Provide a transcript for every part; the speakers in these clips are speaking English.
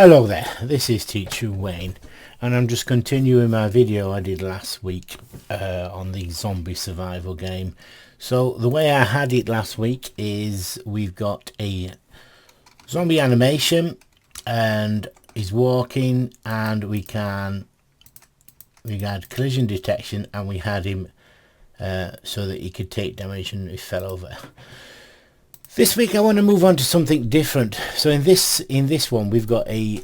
Hello there, this is Teacher Wayne, and I'm just continuing my video I did last week on the zombie survival game. So the way I had it last week is we've got a zombie animation and he's walking, and we had collision detection, and we had him so that he could take damage and he fell over. This week I want to move on to something different. So in this one we've got a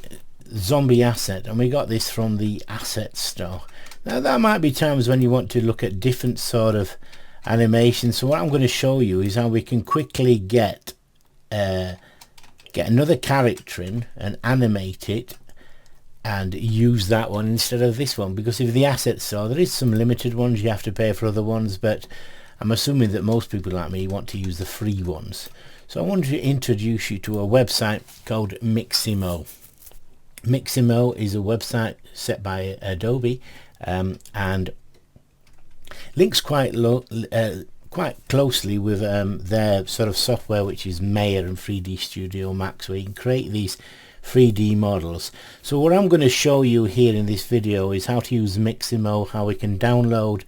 zombie asset, and we got this from the asset store. Now there might be times when you want to look at different sort of animations. So what I'm going to show you is how we can quickly get another character in and animate it and use that one instead of this one, because if the asset store, there is some limited ones, you have to pay for other ones, but I'm assuming that most people like me want to use the free ones. So I wanted to introduce you to a website called Mixamo. Mixamo is a website set by Adobe and links quite closely with their sort of software, which is Maya and 3D Studio Max, where you can create these 3D models. So what I'm going to show you here in this video is how to use Mixamo, how we can download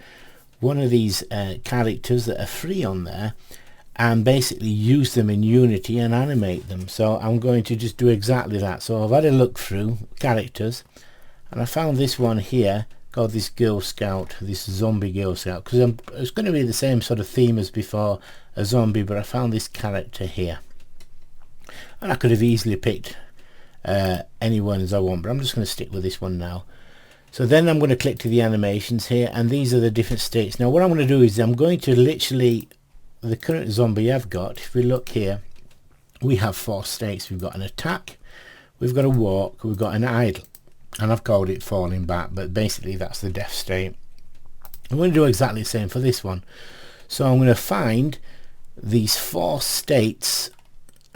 one of these characters that are free on there and basically use them in Unity and animate them. So I'm going to just do exactly that. So I've had a look through characters and I found this one here called this Girl Scout, this zombie Girl Scout, because it's going to be the same sort of theme as before, a zombie, but I found this character here, and I could have easily picked any ones I want, but I'm just going to stick with this one now. So then I'm going to click to the animations here, and these are the different states. Now what I'm going to do is I'm going to literally, the current zombie I've got, if we look here, we have 4 states. We've got an attack, we've got a walk, we've got an idle, and I've called it falling back, but basically that's the death state. I'm going to do exactly the same for this one. So I'm going to find these 4 states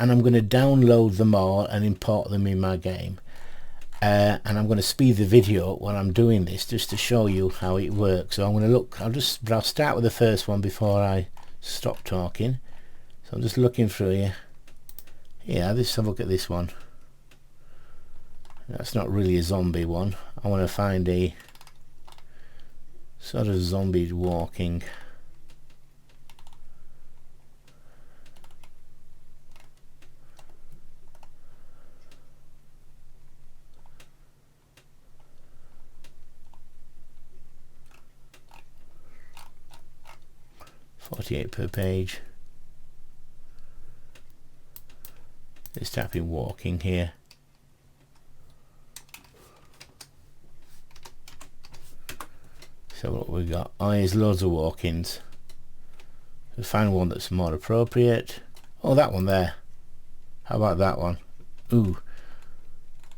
and I'm going to download them all and import them in my game. And I'm going to speed the video when I'm doing this just to show you how it works. So I'm going to look, I'll start with the first one before I stop talking. So I'm just looking through here. Yeah, let's have a look at this one. That's not really a zombie one. I want to find a sort of zombie walking. $48 per page. Let's type in walking here. So what we got? Oh, here's loads of walk-ins. We'll find one that's more appropriate. Oh, that one there. How about that one? Ooh,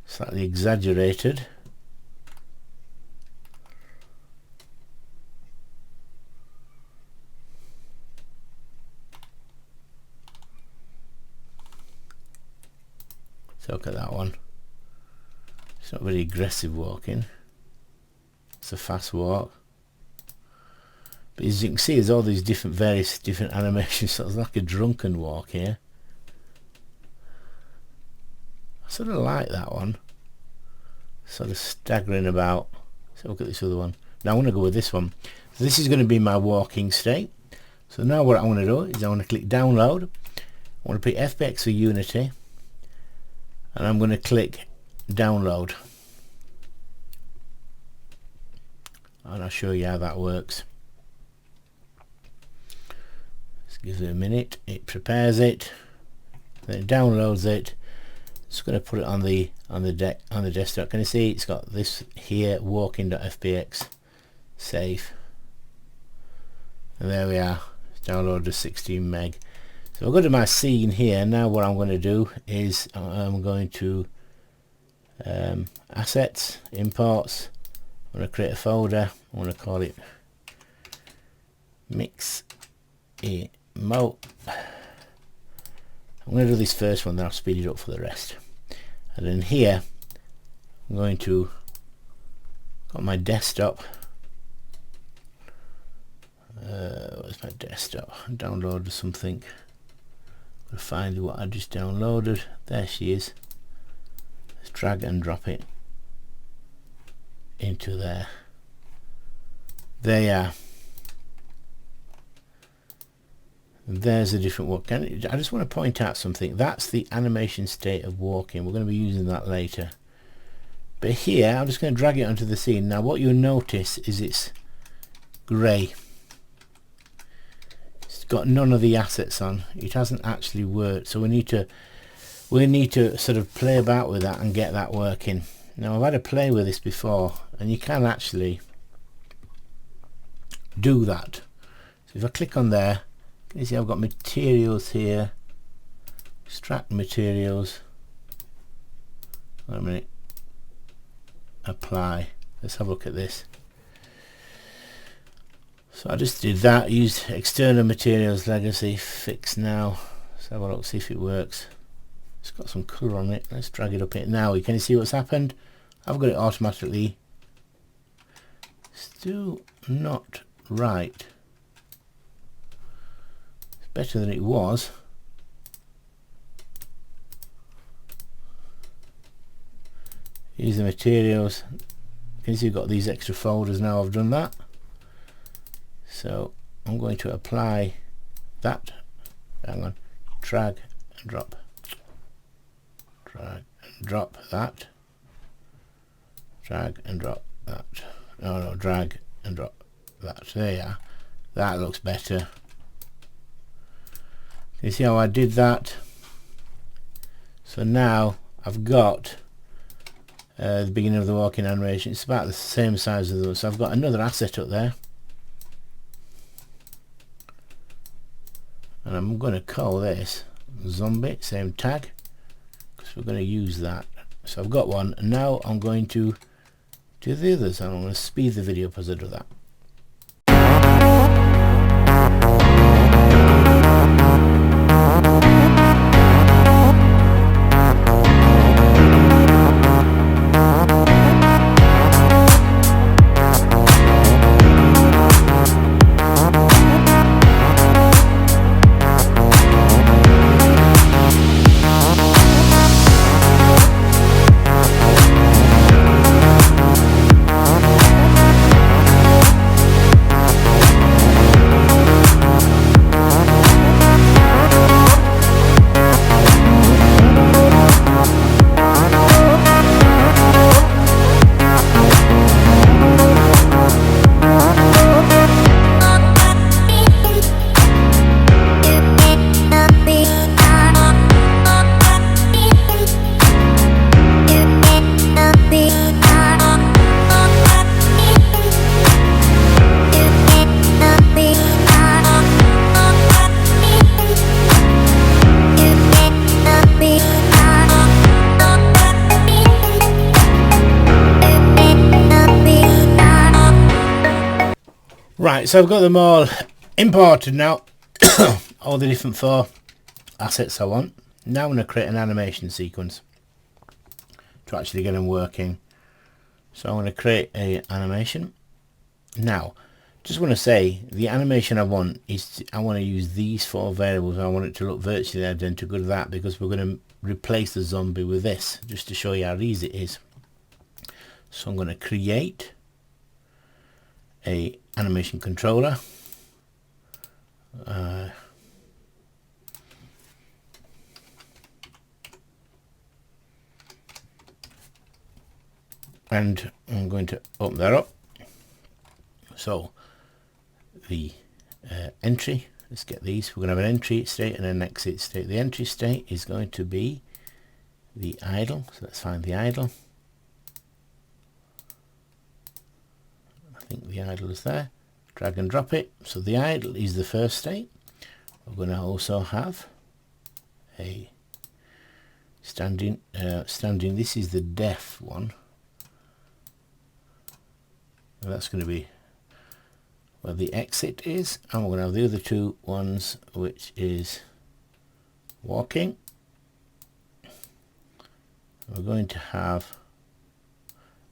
slightly exaggerated. So look at that one. It's not very aggressive walking. It's a fast walk. But as you can see, there's all these various different animations. So it's like a drunken walk here. I sort of like that one. Sort of staggering about. So look at this other one. Now I want to go with this one. So this is going to be my walking state. So now what I want to do is I want to click download. I want to pick FBX for Unity. And I'm going to click download. And I'll show you how that works. Just gives it a minute. It prepares it, then it downloads it. Just going to put it on the desktop. Can you see it's got this here, walking.fbx, save, and there we are. It's downloaded to 16 meg. So I'll go to my scene here. Now what I'm going to do is I'm going to assets, imports. I'm going to create a folder. I want to call it Mixamo. I'm going to do this first one, then I'll speed it up for the rest. And then here I'm going to got my desktop. Where's my desktop? I downloaded something. I'll find what I just downloaded. There she is. Let's drag and drop it into there. There you are. There's a different walk. I just want to point out something. That's the animation state of walking. We're going to be using that later. But here, I'm just going to drag it onto the scene. Now what you'll notice is it's grey. It's got none of the assets on. It hasn't actually worked. So we need to sort of play about with that and get that working. Now I've had a play with this before, and you can actually do that. So if I click on there, you see I've got materials here, extract materials, wait a minute, apply. Let's have a look at this. So I just did that, used external materials legacy, fix now. Let's have a look, see if it works. It's got some colour on it. Let's drag it up here now. Can you see what's happened? I've got it automatically. Still not right. Better than it was. Use the materials. Can you see we've got these extra folders now? I've done that. So I'm going to apply that. Hang on. Drag and drop. Drag and drop that. Drag and drop that. No, drag and drop that. There you are. That looks better. You see how I did that? So now I've got the beginning of the walking animation. It's about the same size as those. So I've got another asset up there, and I'm going to call this zombie, same tag, because we're going to use that. So I've got one, and now I'm going to do the others, and I'm going to speed the video up as I do that. Right, so I've got them all imported now, all the different 4 assets I want. Now I'm going to create an animation sequence to actually get them working. So I'm going to create an animation. Now, just want to say, the animation I want is, I want to use these 4 variables. I want it to look virtually identical to that, because we're going to replace the zombie with this, just to show you how easy it is. So I'm going to create a animation controller, and I'm going to open that up. So the entry, let's get these. We're going to have an entry state and an exit state. The entry state is going to be the idle, so let's find the idle. I think the idle is there. Drag and drop it. So the idle is the first state. We're going to also have a standing, this is the def one. And that's going to be where the exit is, and we're going to have the other 2 ones, which is walking. We're going to have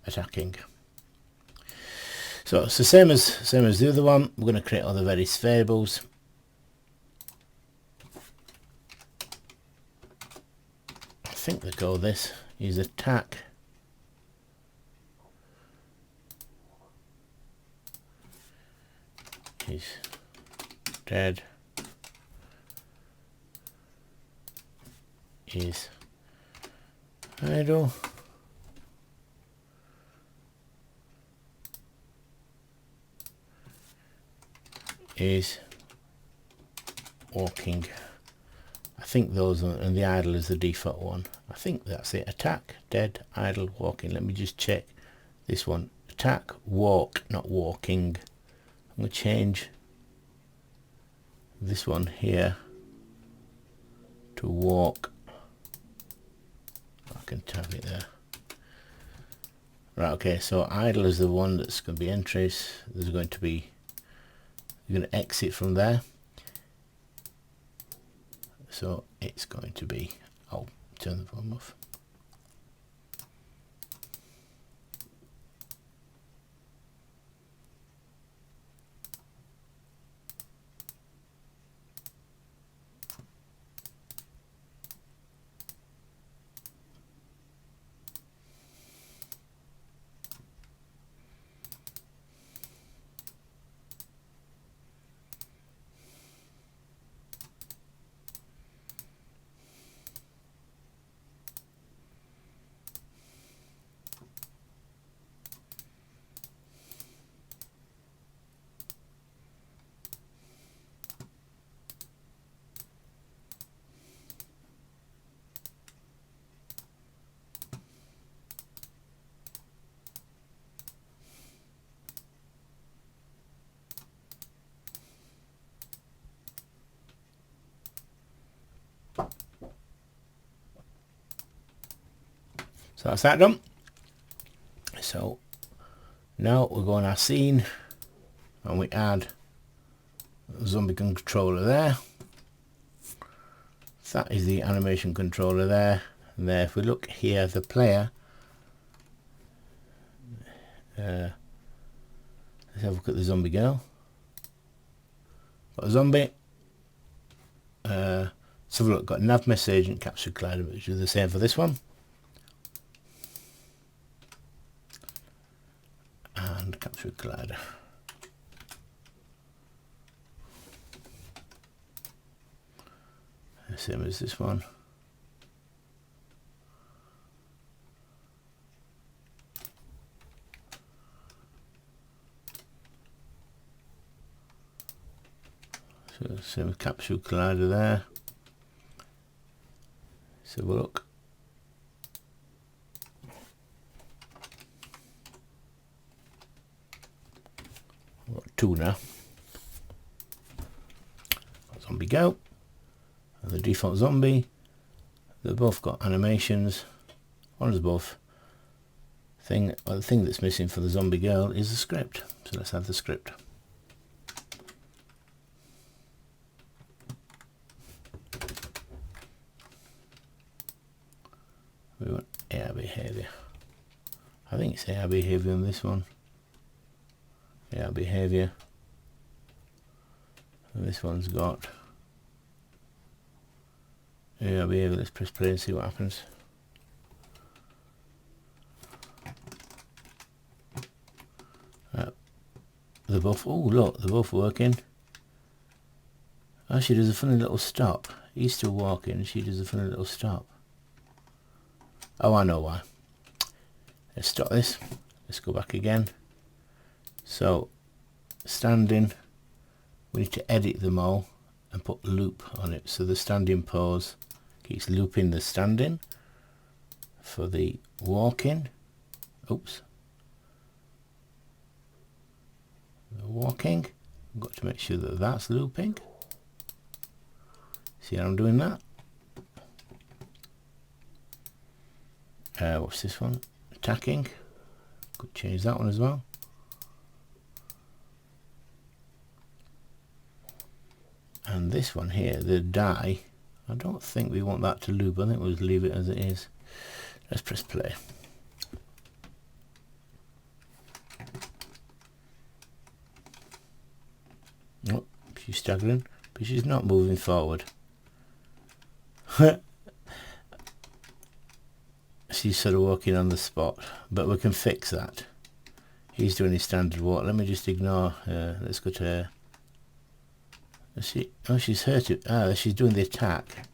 attacking. So it's the same as the other one. We're going to create all the various variables. I think they call this is attack. Is dead. Is idle. Is walking. I think those are, and the idle is the default one. I think that's it. Attack, dead, idle, walking. Let me just check this one. Attack, walk, not walking. I'm going to change this one here to walk. I can tap it there. Right, okay, so idle is the one that's going to be entries. There's going to be, you're going to exit from there. So it's going to be, I'll turn the volume off. So that's that done. So now we'll go on our scene and we add a zombie controller there. That is the animation controller there. And there, if we look here, the player, let's have a look at the zombie girl. Got a zombie. So look, got nav message and capture collider, which is the same for this one. And capture collider. The same as this one. So same with capsule collider there. So we'll look. We've got two now. Zombie go. And the default zombie. They've both got animations. One is both. The thing that's missing for the zombie girl is the script. So let's have the script. We want AI behavior. I think it's AI behavior on this one. AI behavior. And this one's got AI behavior. Let's press play and see what happens. They're both, oh look, they're both working. Oh, she does a funny little stop. He's still walking, she does a funny little stop. Oh, I know why. Let's stop this. Let's go back again. So, standing, we need to edit them all and put loop on it. So the standing pose keeps looping the standing. For the walking, oops. The walking, I've got to make sure that that's looping. See how I'm doing that? What's this one? Attacking. Could change that one as well. And this one here, the die, I don't think we want that to loop. I think we'll just leave it as it is. Let's press play. Oh, she's staggering, but she's not moving forward. She's sort of walking on the spot, but we can fix that. He's doing his standard walk. Let me just ignore her. Let's go to her. Oh, she's hurt it. Ah, she's doing the attack.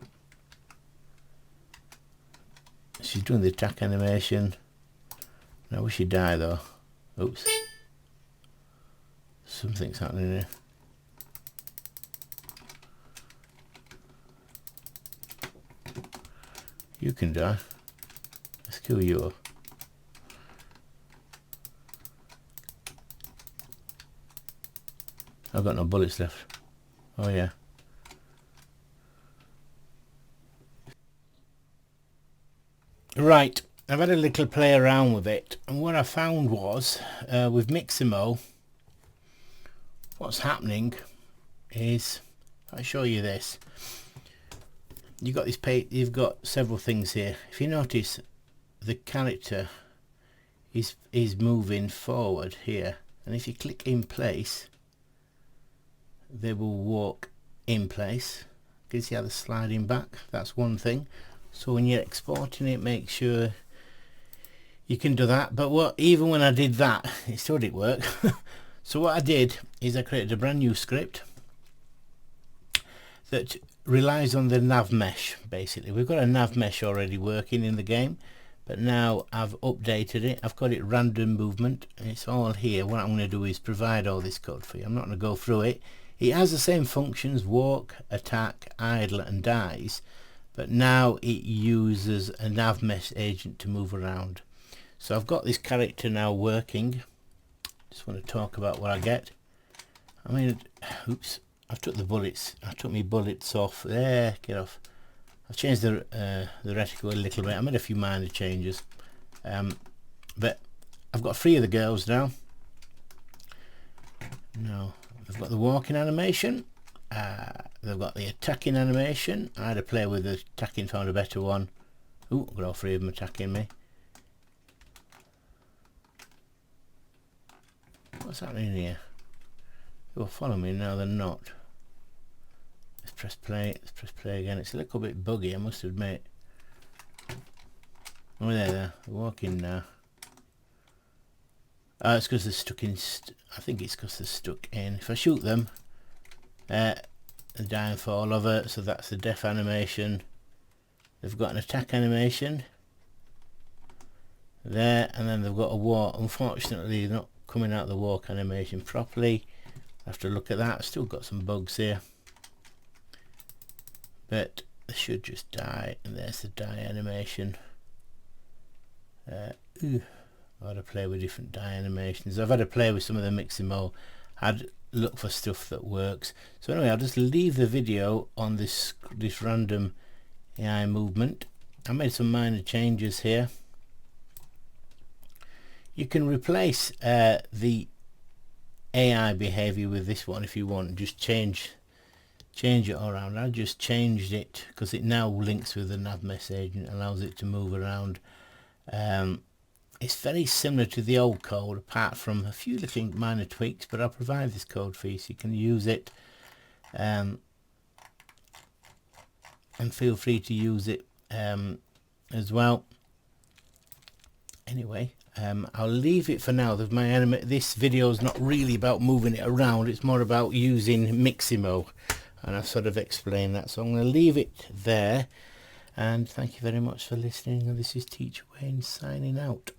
She's doing the attack animation. I wish she'd die though. Oops. Something's happening here. You can die. Let's kill you. I've got no bullets left. Oh yeah. Right, I've had a little play around with it, and what I found was with Mixamo, what's happening is, I'll show you this. You've got this page, you've got several things here. If you notice, the character is moving forward here, and if you click in place, they will walk in place. Can you see how they're sliding back? That's one thing. So when you're exporting it, make sure you can do that. But even when I did that, it still didn't work. So what I did is I created a brand new script that relies on the nav mesh. Basically, we've got a nav mesh already working in the game, but now I've updated it. I've got it random movement, and it's all here. What I'm going to do is provide all this code for you. I'm not going to go through it. It has the same functions: walk, attack, idle, and dies, but now it uses a nav mesh agent to move around. So I've got this character now working. Just want to talk about what I get. I mean, oops, I've took the bullets. I took my bullets off there. Get off. I've changed the reticle a little bit. I made a few minor changes, but I've got 3 of the girls now. No, I've got the walking animation. They've got the attacking animation. I had to play with the attacking, found a better one. Ooh, I've got all 3 of them attacking me. What's happening here? They will follow me, now they're not. Let's press play. Let's press play again. It's a little bit buggy, I must admit. Oh, they're walking now. Oh, it's because they're stuck in. I think it's because they're stuck in. If I shoot them, the downfall of it. So that's the death animation. They've got an attack animation there, and then they've got a walk. Unfortunately, they're not coming out of the walk animation properly. I have to look at that. Still got some bugs here, but they should just die. And there's the die animation. I've had to play with different die animations. I've had to play with some of the Mixamo. I'd look for stuff that works. So anyway, I'll just leave the video on this random AI movement. I made some minor changes here. You can replace the AI behavior with this one if you want. Just change it around. I just changed it because it now links with the nav mesh agent, allows it to move around. It's very similar to the old code, apart from a few little minor tweaks, but I'll provide this code for you so you can use it, and feel free to use it as well. Anyway, I'll leave it for now. This video is not really about moving it around, it's more about using Mixamo, and I've sort of explained that. So I'm going to leave it there, and thank you very much for listening. And this is Teacher Wayne signing out.